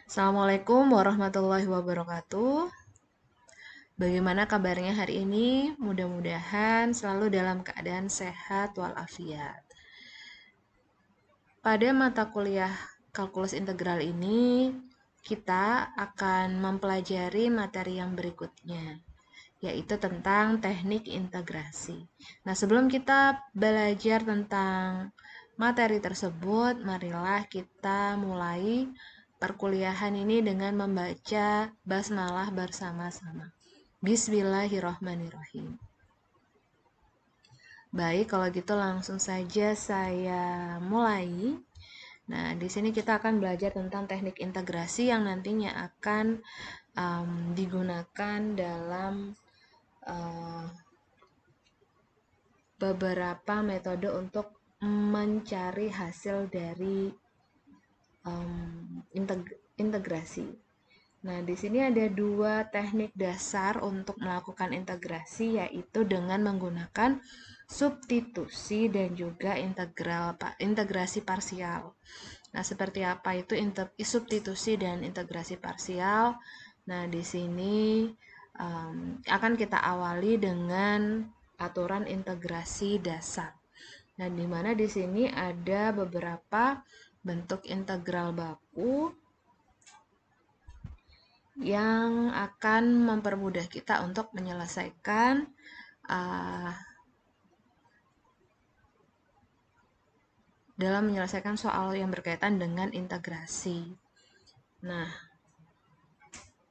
Assalamualaikum warahmatullahi wabarakatuh. Bagaimana kabarnya hari ini? Mudah-mudahan selalu dalam keadaan sehat walafiat. Pada mata kuliah kalkulus integral ini, kita akan mempelajari materi yang berikutnya, yaitu tentang teknik integrasi. Nah, sebelum kita belajar tentang materi tersebut, marilah kita mulai perkuliahan ini dengan membaca basmalah bersama-sama. Bismillahirrahmanirrahim. Baik, kalau gitu langsung saja saya mulai. Nah, di sini kita akan belajar tentang teknik integrasi yang nantinya akan digunakan dalam beberapa metode untuk mencari hasil dari integrasi. Nah, di sini ada dua teknik dasar untuk melakukan integrasi, yaitu dengan menggunakan substitusi dan juga integrasi parsial. Nah, seperti apa itu substitusi dan integrasi parsial? Nah, di sini akan kita awali dengan aturan integrasi dasar. Nah, di mana di sini ada beberapa bentuk integral baku yang akan mempermudah kita untuk menyelesaikan soal yang berkaitan dengan integrasi. Nah,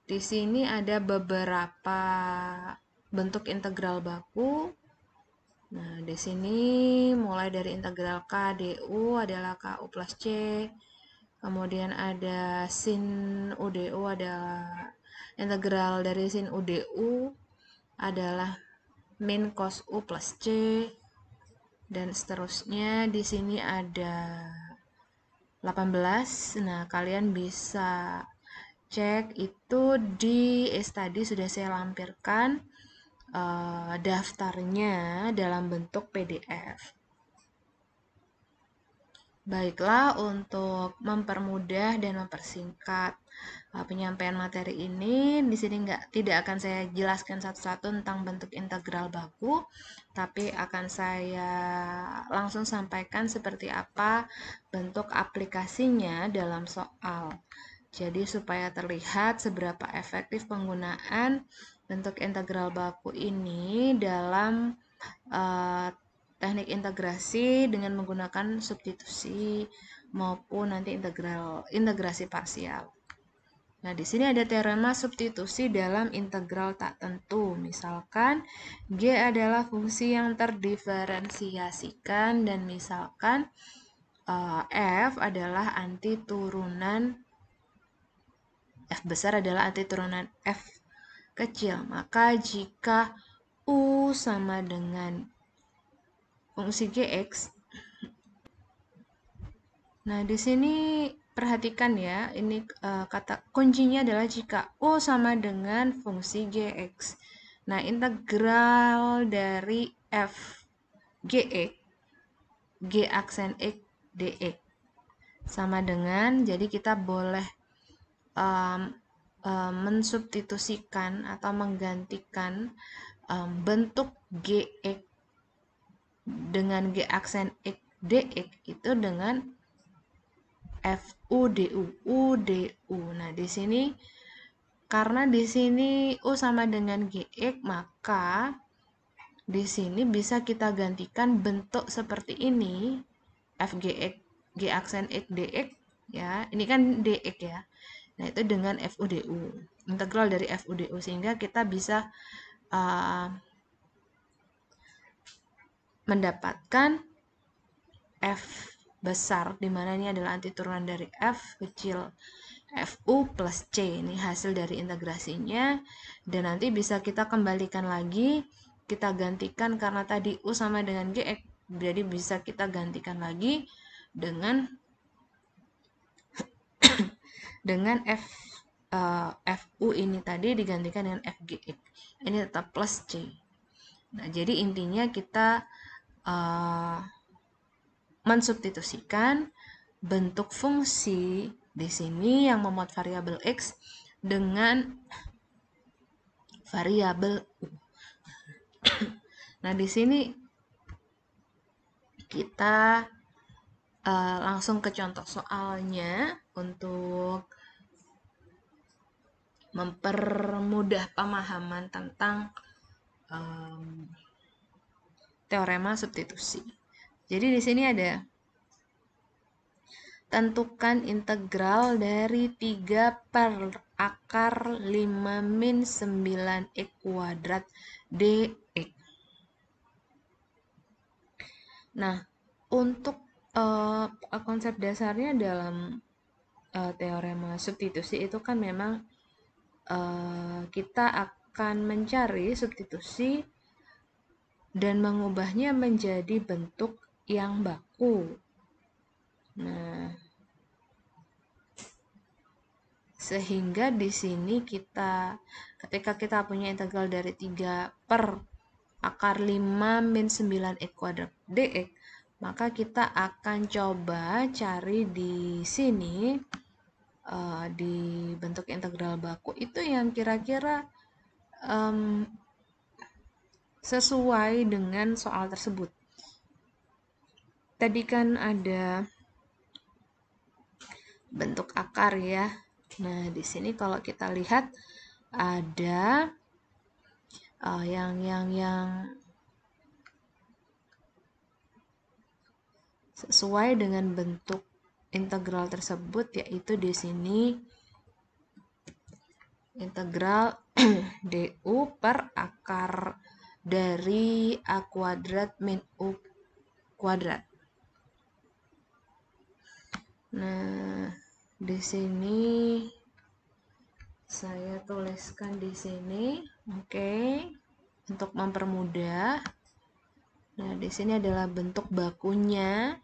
di sini ada beberapa bentuk integral baku. Nah, di sini mulai dari integral K du adalah KU plus C. Kemudian ada sin UDU adalah integral dari sin UDU adalah min cos U plus C. Dan seterusnya di sini ada 18. Nah, kalian bisa cek itu di study sudah saya lampirkan daftarnya dalam bentuk PDF. Baiklah, untuk mempermudah dan mempersingkat penyampaian materi ini, di sini tidak akan saya jelaskan satu-satu tentang bentuk integral baku, tapi akan saya langsung sampaikan seperti apa bentuk aplikasinya dalam soal. Jadi supaya terlihat seberapa efektif penggunaan bentuk integral baku ini dalam teknik integrasi dengan menggunakan substitusi maupun nanti integrasi parsial. Nah, di sini ada teorema substitusi dalam integral tak tentu. Misalkan G adalah fungsi yang terdiferensiasikan dan misalkan F adalah anti turunan F besar adalah anti turunan F kecil. Maka jika U sama dengan fungsi Gx. Nah, di sini perhatikan ya, ini kata kuncinya adalah jika U sama dengan fungsi Gx. Nah, integral dari F Gx, G aksen X dx sama dengan, jadi kita boleh mensubstitusikan atau menggantikan bentuk Gx dengan G aksen X dx itu dengan FUDU. Nah, di sini karena di sini U sama dengan GX, maka di sini bisa kita gantikan bentuk seperti ini, FGX, G aksen X DX, ya. Ini kan DX ya. Nah, itu dengan FUDU. Integral dari FUDU sehingga kita bisa mendapatkan F besar, di mana ini adalah anti turunan dari F kecil FU plus C. Ini hasil dari integrasinya. Dan nanti bisa kita kembalikan lagi, kita gantikan karena tadi U sama dengan GX, jadi bisa kita gantikan lagi dengan FU ini tadi digantikan dengan FGX. Ini tetap plus C. Nah, jadi intinya kita mensubstitusikan bentuk fungsi Di sini yang memuat variabel X dengan variabel U. Nah, di sini kita langsung ke contoh soalnya untuk mempermudah pemahaman tentang teorema substitusi. Jadi di sini ada tentukan integral dari 3 per akar 5 min 9x kuadrat dx. Nah, untuk konsep dasarnya dalam teorema substitusi itu kan memang kita akan mencari substitusi dan mengubahnya menjadi bentuk yang baku. Nah, sehingga di sini ketika kita punya integral dari 3 per akar 5 min 9x kuadrat dx, maka kita akan coba cari di sini di bentuk integral baku itu yang kira-kira sesuai dengan soal tersebut. Tadi kan ada bentuk akar ya. Nah, di sini kalau kita lihat ada yang sesuai dengan bentuk integral tersebut, yaitu di sini integral du per akar dari a kuadrat min u kuadrat. Nah, di sini saya tuliskan di sini, oke, untuk mempermudah. Nah, di sini adalah bentuk bakunya.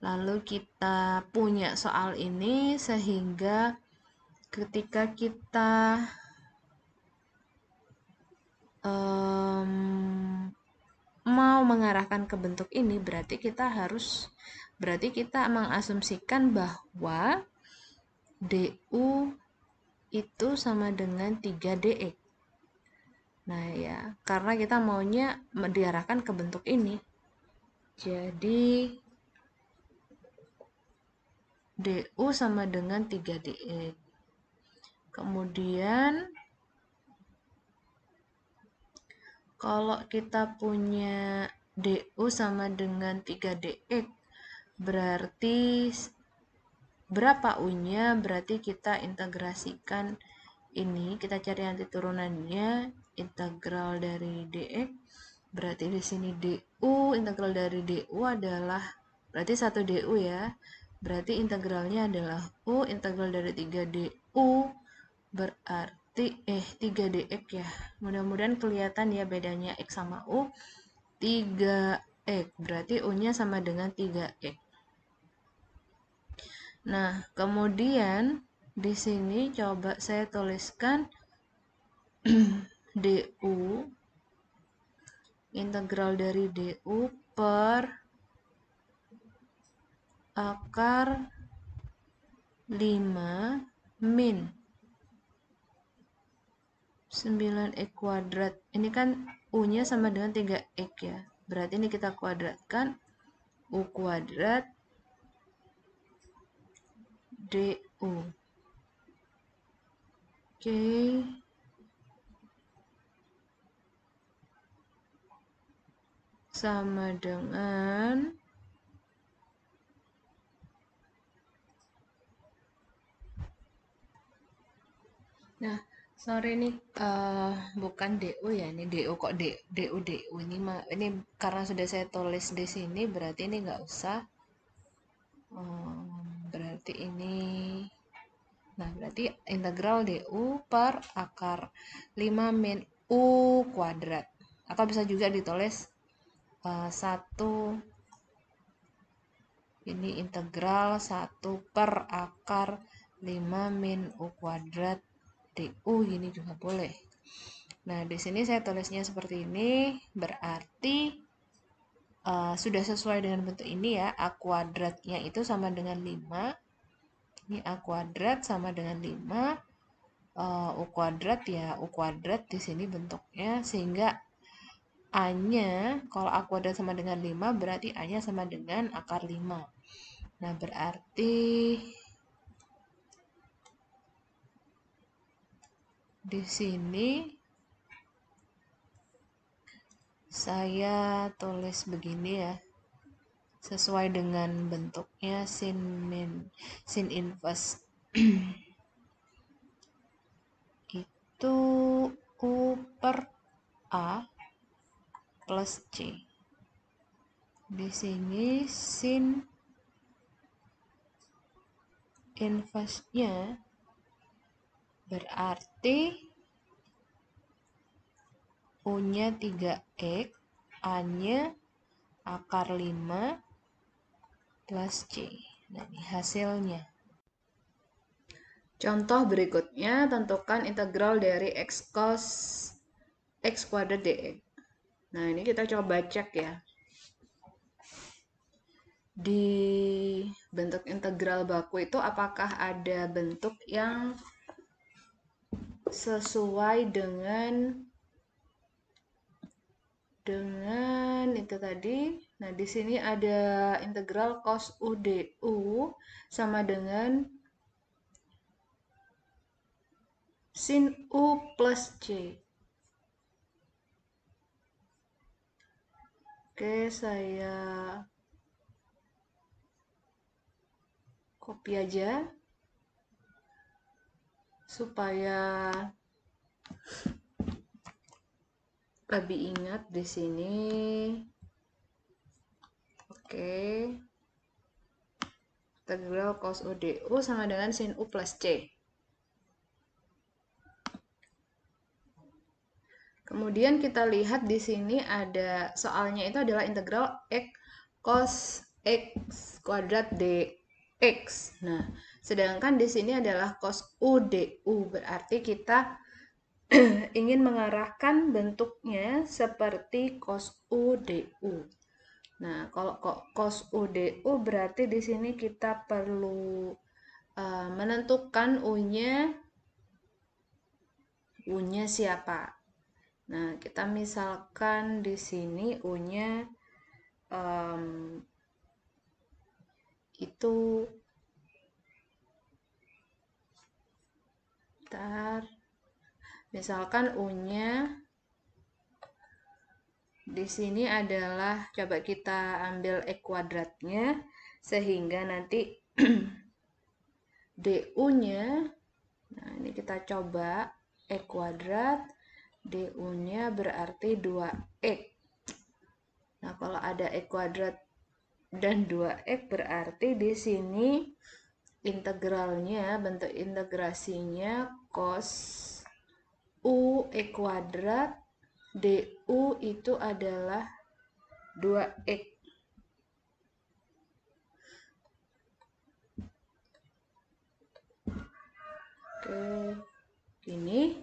Lalu kita punya soal ini sehingga ketika kita mau mengarahkan ke bentuk ini, berarti kita mengasumsikan bahwa du itu sama dengan 3 dx. Nah ya, karena kita maunya diarahkan ke bentuk ini, jadi du sama dengan 3 dx. Kemudian kalau kita punya du sama dengan 3 dx, berarti berapa u-nya? Berarti kita integrasikan ini, kita cari nanti turunannya, integral dari dx. Berarti di sini du, integral dari du adalah, berarti 1 du ya. Berarti integralnya adalah u, integral dari 3 du, berarti 3 dx ya. Mudah-mudahan kelihatan ya bedanya x sama u. 3x, berarti u-nya sama dengan 3x. Nah, kemudian di sini coba saya tuliskan du, integral dari du per akar 5 min 9x kuadrat. Ini kan u-nya sama dengan 3x ya. Berarti ini kita kuadratkan, u kuadrat du. Oke. Sama dengan sorry nih, bukan du ya, ini du kok du ini karena sudah saya tulis di sini, berarti ini nggak usah. Berarti ini, nah berarti integral du per akar 5 min u kuadrat, atau bisa juga ditulis 1, ini integral 1 per akar 5 min u kuadrat du, gini juga boleh. Nah, di sini saya tulisnya seperti ini, berarti sudah sesuai dengan bentuk ini ya, a kuadratnya itu sama dengan 5, Ini A kuadrat sama dengan 5. U kuadrat ya U kuadrat di sini bentuknya, sehingga A-nya, kalau A kuadrat sama dengan 5, berarti A-nya sama dengan akar 5. Nah, berarti di sini saya tulis begini ya, sesuai dengan bentuknya sin inverse itu U per A plus C. Di sini sin inverse-nya berarti U-nya 3X, A-nya akar 5 plus C. Nah, ini hasilnya. Contoh berikutnya, tentukan integral dari x cos x kuadrat dx. Nah, ini kita coba cek ya. Di bentuk integral baku itu apakah ada bentuk yang sesuai dengan itu tadi. Nah, di sini ada integral cos U du sama dengan sin U plus C. Oke, saya copy aja supaya lebih ingat di sini. Oke. Integral cos U du sama dengan sin U plus C. Kemudian kita lihat di sini ada soalnya itu adalah integral x cos x kuadrat dx. Nah, sedangkan di sini adalah cos U du, berarti kita ingin mengarahkan bentuknya seperti cos U du. Nah, kalau cos U du berarti di sini kita perlu menentukan U-nya siapa. Nah, kita misalkan di sini U-nya itu misalkan U-nya di sini adalah, coba kita ambil X kuadratnya, sehingga nanti du-nya, nah ini kita coba X kuadrat, du-nya berarti 2X. Nah, kalau ada X kuadrat dan 2X berarti di sini integralnya, bentuk integrasinya cos U X kuadrat du itu adalah 2X. Oke, gini.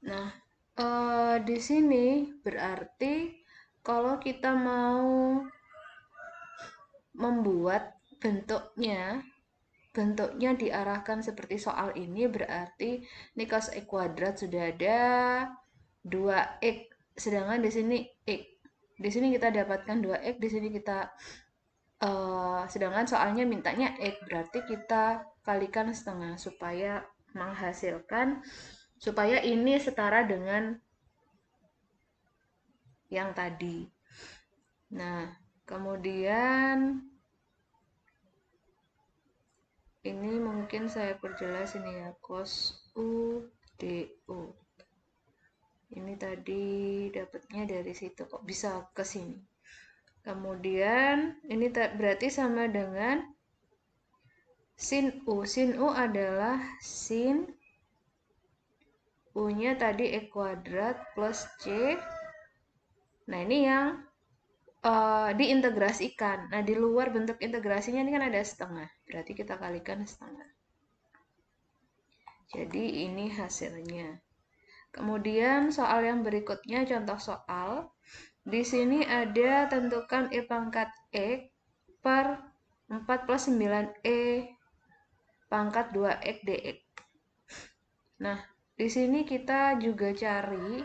Nah, di sini berarti kalau kita mau membuat bentuknya diarahkan seperti soal ini, berarti ini cos X kuadrat sudah ada 2X, sedangkan di sini X. Di sini kita dapatkan 2X, di sini kita sedangkan soalnya mintanya X, berarti kita kalikan setengah supaya menghasilkan, supaya ini setara dengan yang tadi. Nah, kemudian ini mungkin saya perjelas ini ya, cos U du. Ini tadi dapatnya dari situ, kok bisa ke sini. Kemudian ini berarti sama dengan sin U. Sin U adalah sin U-nya tadi X kuadrat plus C. Nah, ini yang diintegrasikan. Nah, di luar bentuk integrasinya ini kan ada setengah. Berarti kita kalikan setengah. Jadi, ini hasilnya. Kemudian soal yang berikutnya, contoh soal. Di sini ada tentukan E pangkat X per 4 plus 9E pangkat 2X dx. Nah, di sini kita juga cari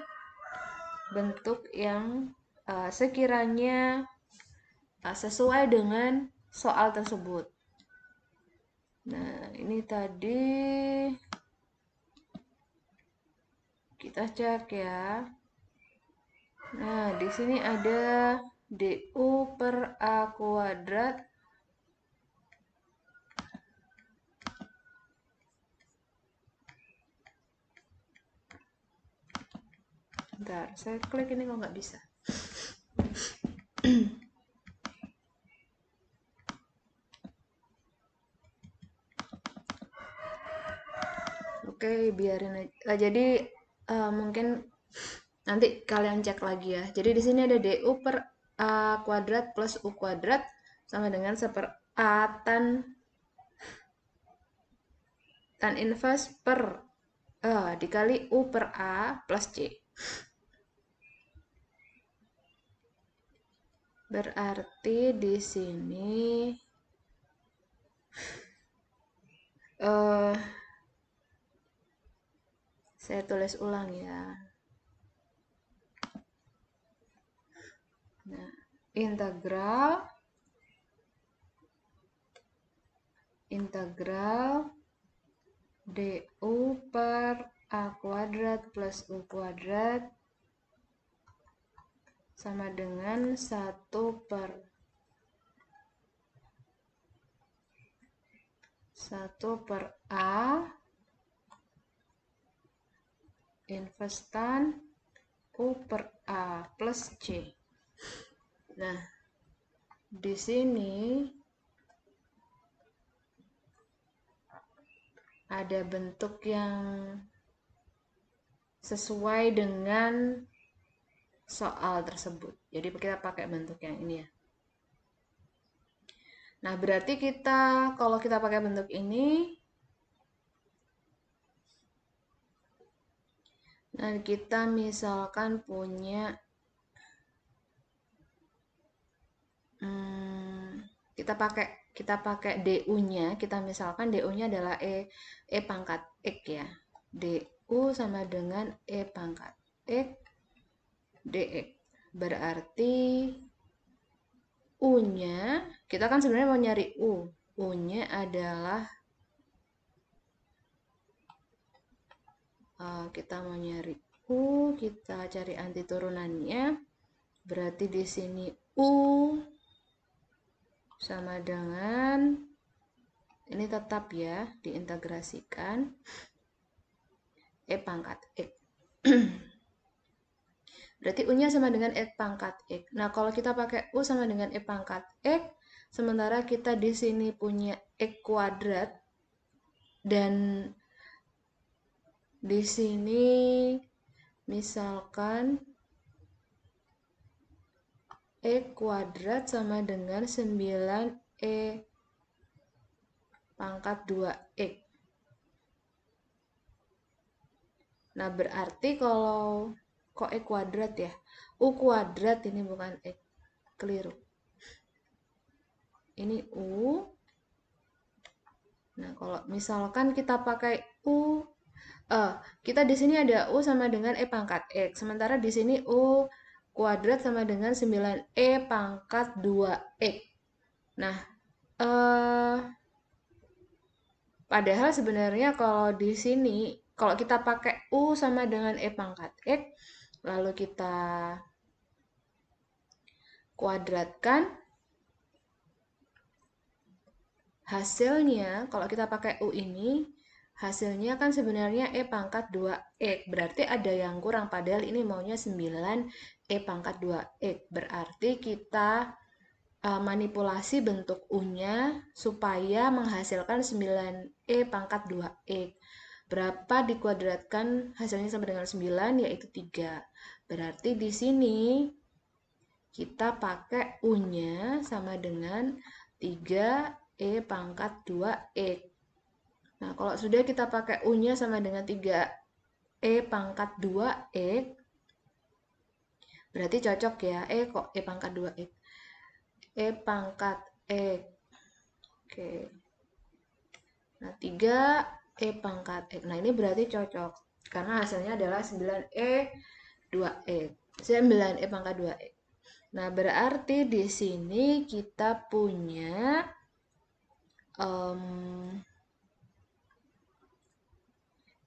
bentuk yang sekiranya sesuai dengan soal tersebut. Nah, ini tadi kita cek ya. Nah, di sini ada du per a kuadrat bentar, saya klik ini kok nggak bisa. Oke, biarin aja. Jadi mungkin nanti kalian cek lagi ya. Jadi di sini ada du per a kuadrat plus u kuadrat sama dengan 1 a tan inverse per dikali u per a plus c. Berarti di sini saya tulis ulang ya. Nah, integral du per a kuadrat plus u kuadrat sama dengan 1 per 1 per a inverse tan u per a plus c. Nah, di sini ada bentuk yang sesuai dengan soal tersebut. Jadi kita pakai bentuk yang ini ya. Nah, berarti kalau kita pakai bentuk ini, nah kita misalkan punya kita pakai du-nya, kita misalkan du-nya adalah e pangkat x ya. Du sama dengan e pangkat x dx. Berarti u-nya, kita kan sebenarnya mau nyari u. U-nya adalah kita mau nyari u, kita cari anti turunannya. Berarti di sini u sama dengan, ini tetap ya, diintegrasikan e pangkat x. Berarti u-nya sama dengan e pangkat x. Nah, kalau kita pakai u sama dengan e pangkat x, sementara kita di sini punya x kuadrat, dan di sini misalkan e kuadrat sama dengan 9e pangkat 2x. Nah, berarti kalau kok e kuadrat ya? U kuadrat ini bukan x. Keliru. Ini u. Nah, kalau misalkan kita pakai u, kita di sini ada u sama dengan e pangkat x. Sementara di sini u kuadrat sama dengan 9e pangkat 2x. Nah, padahal sebenarnya kalau di sini, kalau kita pakai u sama dengan e pangkat x, lalu kita kuadratkan, hasilnya, kalau kita pakai u ini, hasilnya kan sebenarnya e pangkat 2x. Berarti ada yang kurang, padahal ini maunya 9e pangkat 2x. Berarti kita manipulasi bentuk u-nya supaya menghasilkan 9e pangkat 2x. Berapa dikuadratkan hasilnya sama dengan 9, yaitu 3. Berarti di sini kita pakai u-nya sama dengan 3e pangkat 2x. Nah, kalau sudah kita pakai u-nya sama dengan 3 E pangkat 2X, berarti cocok ya. Kok E pangkat 2X? E pangkat X. Oke. Nah, 3 E pangkat X. Nah, ini berarti cocok. Karena hasilnya adalah 9E 2X. 9E pangkat 2X. Nah, berarti di sini kita punya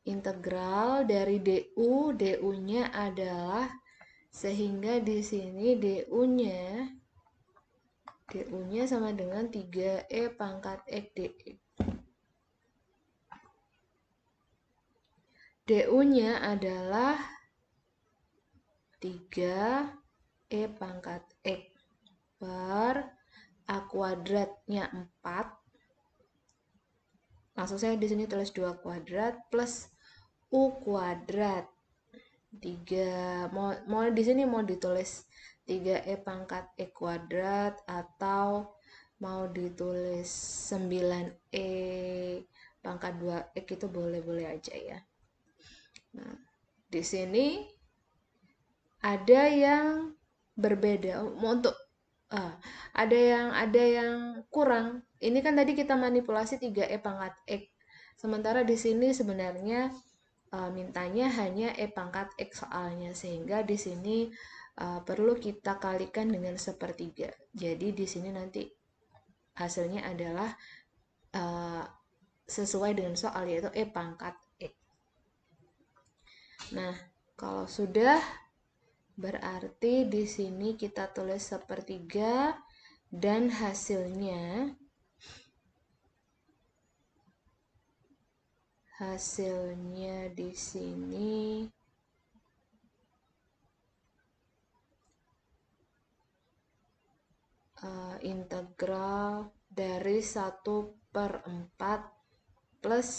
integral dari DU. DU-nya adalah, sehingga di sini DU-nya sama dengan 3E pangkat X dx. DU-nya adalah 3E pangkat X per A kuadratnya 4. Langsung saya di sini tulis 2 kuadrat plus U kuadrat 3. Mau di sini mau ditulis 3E pangkat X kuadrat atau mau ditulis 9E pangkat 2X, itu boleh-boleh aja ya. Nah, di sini ada yang berbeda untuk ada yang kurang. Ini kan tadi kita manipulasi 3E pangkat X. Sementara di sini sebenarnya mintanya hanya E pangkat X soalnya, sehingga di sini perlu kita kalikan dengan sepertiga. Jadi di sini nanti hasilnya adalah sesuai dengan soal, yaitu E pangkat X. Nah, kalau sudah, berarti di sini kita tulis sepertiga dan hasilnya di sini integral dari 1/4 plus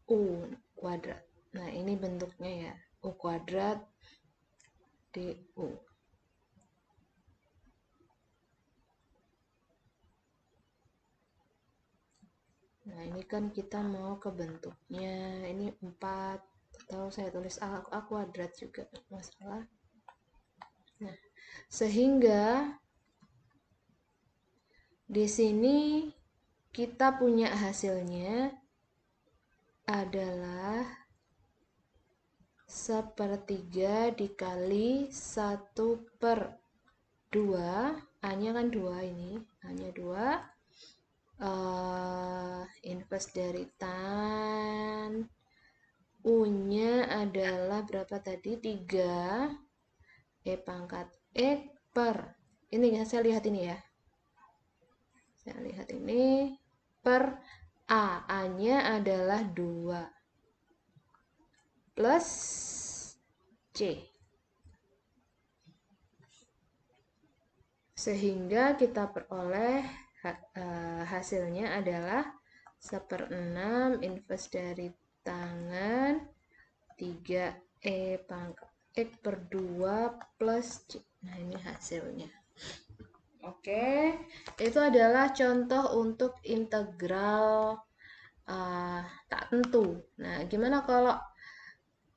U kuadrat. Nah, ini bentuknya ya, U kuadrat DU. Nah, ini kan kita mau ke bentuknya, ini 4, atau saya tulis A kuadrat juga masalah. Nah, sehingga di sini kita punya hasilnya adalah sepertiga dikali 1/2. A-nya kan 2, ini A-nya 2. Inverse dari tan. U-nya adalah berapa tadi? 3 E pangkat X per, ini ya, saya lihat ini ya. Saya lihat ini per A. A-nya adalah 2 plus C. Sehingga kita peroleh hasilnya adalah 1/6 inverse dari tangan 3E pangkat X per 2 plus C. Nah, ini hasilnya. Oke, itu adalah contoh untuk integral tak tentu. Nah, gimana kalau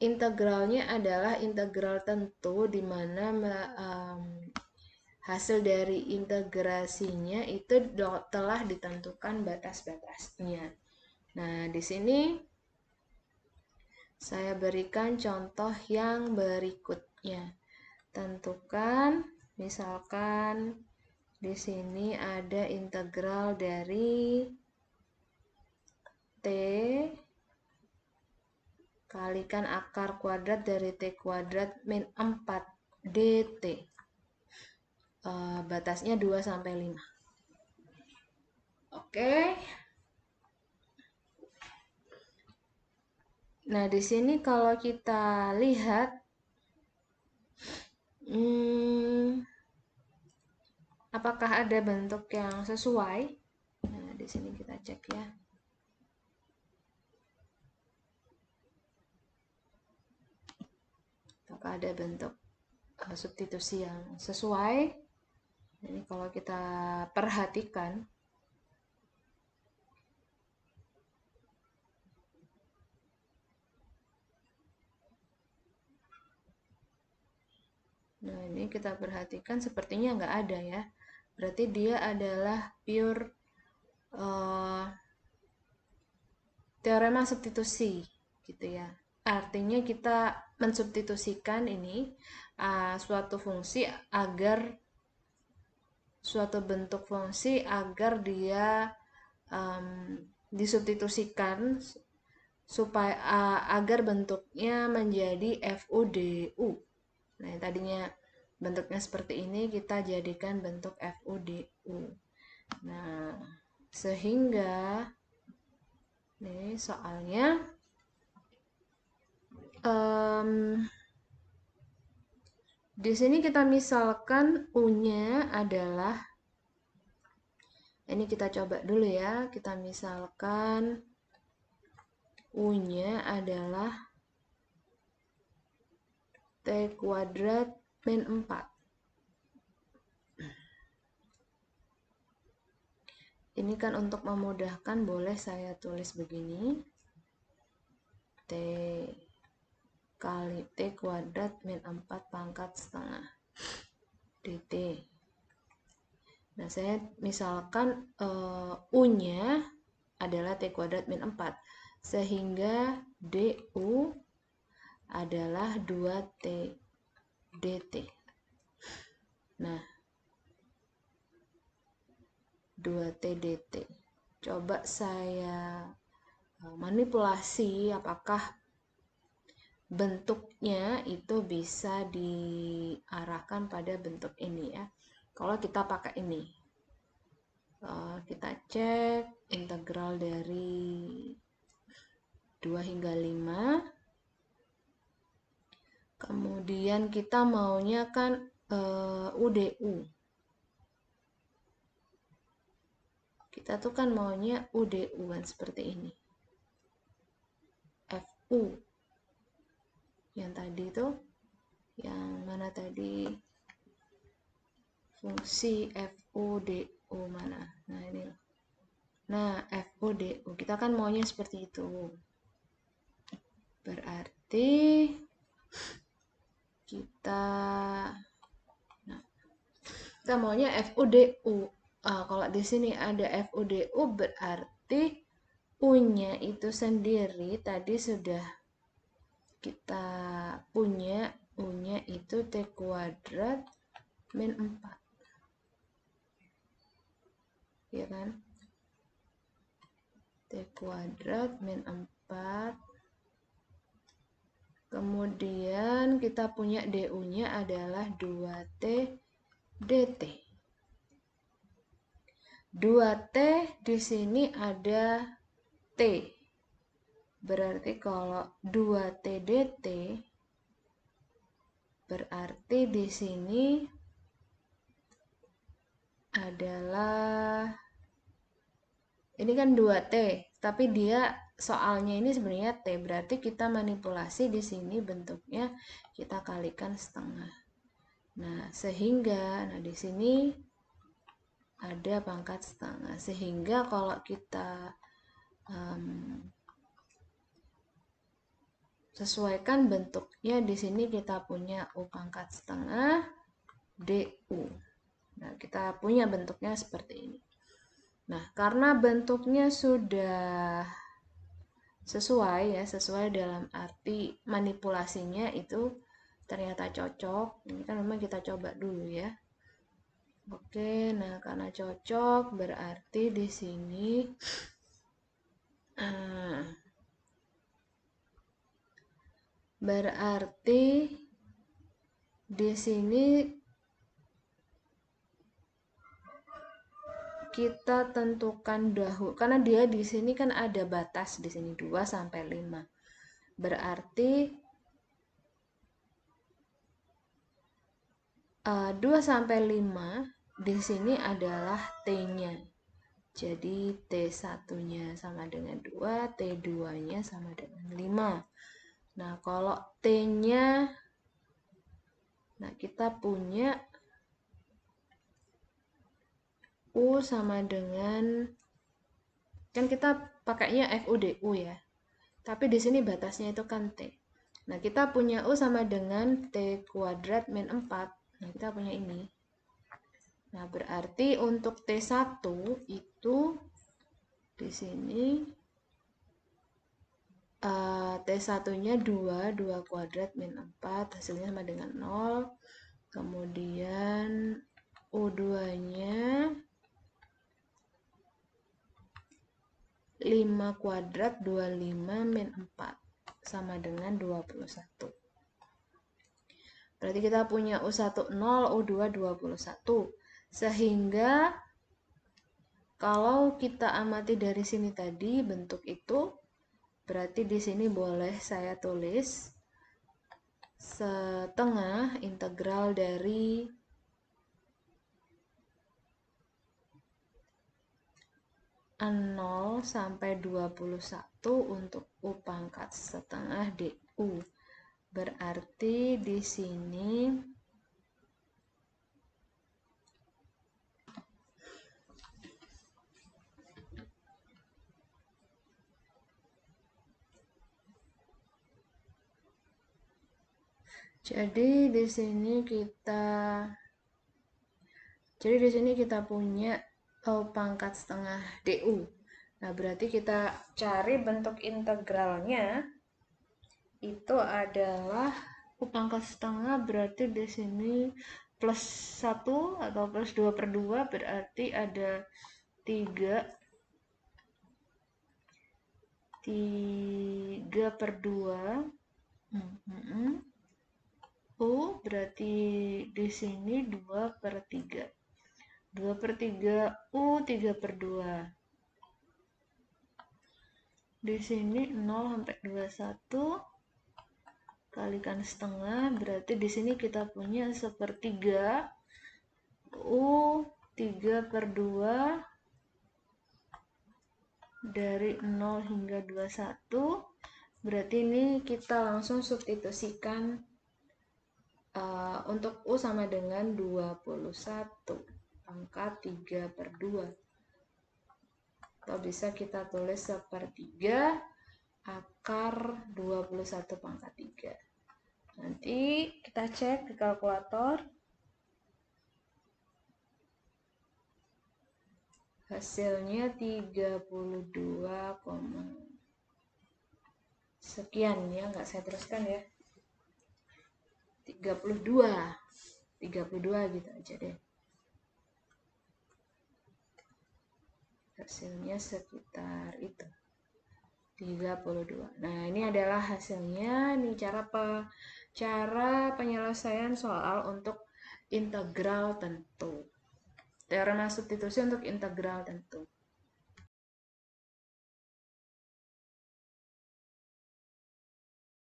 integralnya adalah integral tentu, di mana hasil dari integrasinya itu telah ditentukan batas-batasnya. Nah, di sini saya berikan contoh yang berikutnya. Tentukan, misalkan di sini ada integral dari T kalikan akar kuadrat dari T kuadrat min 4 dt. Batasnya 2 sampai 5. Oke. Nah, di sini kalau kita lihat apakah ada bentuk yang sesuai? Nah, di sini kita cek ya. Apakah ada bentuk substitusi yang sesuai? Ini kalau kita perhatikan, Nah, ini kita perhatikan sepertinya nggak ada ya. Berarti dia adalah pure teorema substitusi gitu ya. Artinya kita mensubstitusikan ini suatu fungsi agar suatu bentuk fungsi agar dia disubstitusikan supaya agar bentuknya menjadi FUDU. Nah, yang tadinya bentuknya seperti ini kita jadikan bentuk FUDU. Nah, sehingga nih soalnya di sini kita misalkan U-nya adalah, ini kita coba dulu ya, kita misalkan U-nya adalah T kuadrat min 4. Ini kan untuk memudahkan boleh saya tulis begini. T kali T kuadrat min 4 pangkat setengah dt. Nah, saya misalkan U-nya adalah T kuadrat min 4. Sehingga DU adalah 2T dt. Nah, 2T dt. Coba saya manipulasi apakah bentuknya itu bisa diarahkan pada bentuk ini ya. Kalau kita pakai ini, kita cek integral dari 2 hingga 5. Kemudian kita maunya kan UDU. Kita tuh kan maunya UDU kan seperti ini. FU. Yang tadi tuh, yang mana tadi? Fungsi FUDU mana? Nah, ini. Nah, FUDU. Kita kan maunya seperti itu. Berarti kita maunya FUDU. Kalau di sini ada FUDU berarti U-nya itu sendiri tadi sudah kita punya, U-nya itu T kuadrat min 4. Ya kan? T kuadrat min 4. Kemudian kita punya DU-nya adalah 2T dt. 2T di sini ada T. Berarti kalau 2T dt berarti di sini adalah, ini kan 2T, tapi dia soalnya ini sebenarnya T, berarti kita manipulasi di sini bentuknya kita kalikan setengah. Nah, sehingga di sini ada pangkat setengah. Sehingga kalau kita sesuaikan bentuknya di sini kita punya U pangkat setengah DU. Nah, kita punya bentuknya seperti ini. Nah, karena bentuknya sudah sesuai ya, sesuai dalam arti manipulasinya itu ternyata cocok. Ini kan memang kita coba dulu ya. Oke, nah karena cocok berarti di sini berarti di sini kita tentukan dahulu karena dia di sini kan ada batas di sini 2 sampai 5. Berarti 2 sampai 5 di sini adalah T-nya. Jadi T1-nya sama dengan 2, T2-nya sama dengan 5. Nah, kalau T-nya, nah kita punya U sama dengan, kan kita pakainya FUDU ya. Tapi di sini batasnya itu kan T. Nah, kita punya U sama dengan T kuadrat min 4. Nah, kita punya ini. Nah, berarti untuk T1 itu di sini T1-nya 2 kuadrat min 4, hasilnya sama dengan 0. Kemudian U2-nya 5 kuadrat 25 min 4 sama dengan 21. Berarti kita punya U1 0, U2 21. Sehingga kalau kita amati dari sini tadi bentuk itu, berarti di sini boleh saya tulis setengah integral dari 0 sampai 21 untuk U pangkat setengah DU. Berarti di sini jadi di sini kita punya U pangkat setengah DU. Nah, berarti kita cari bentuk integralnya itu adalah U pangkat setengah, berarti di sini plus 1 atau plus 2/2, berarti ada 3/2 U, berarti di sini 2/3. 2/3 U 3/2. Di sini 0 sampai 21 kalikan setengah, berarti di sini kita punya 1/3 U 3/2 dari 0 hingga 21. Berarti ini kita langsung substitusikan untuk U sama dengan 21 pangkat 3/2. Atau bisa kita tulis 1/3 akar 21 pangkat 3. Nanti kita cek di kalkulator. Hasilnya 32, sekian ya, nggak saya teruskan ya. 32 gitu aja deh. Hasilnya sekitar itu 32. Nah, ini adalah hasilnya. Ini cara penyelesaian soal untuk integral tentu. Teorema substitusi untuk integral tentu.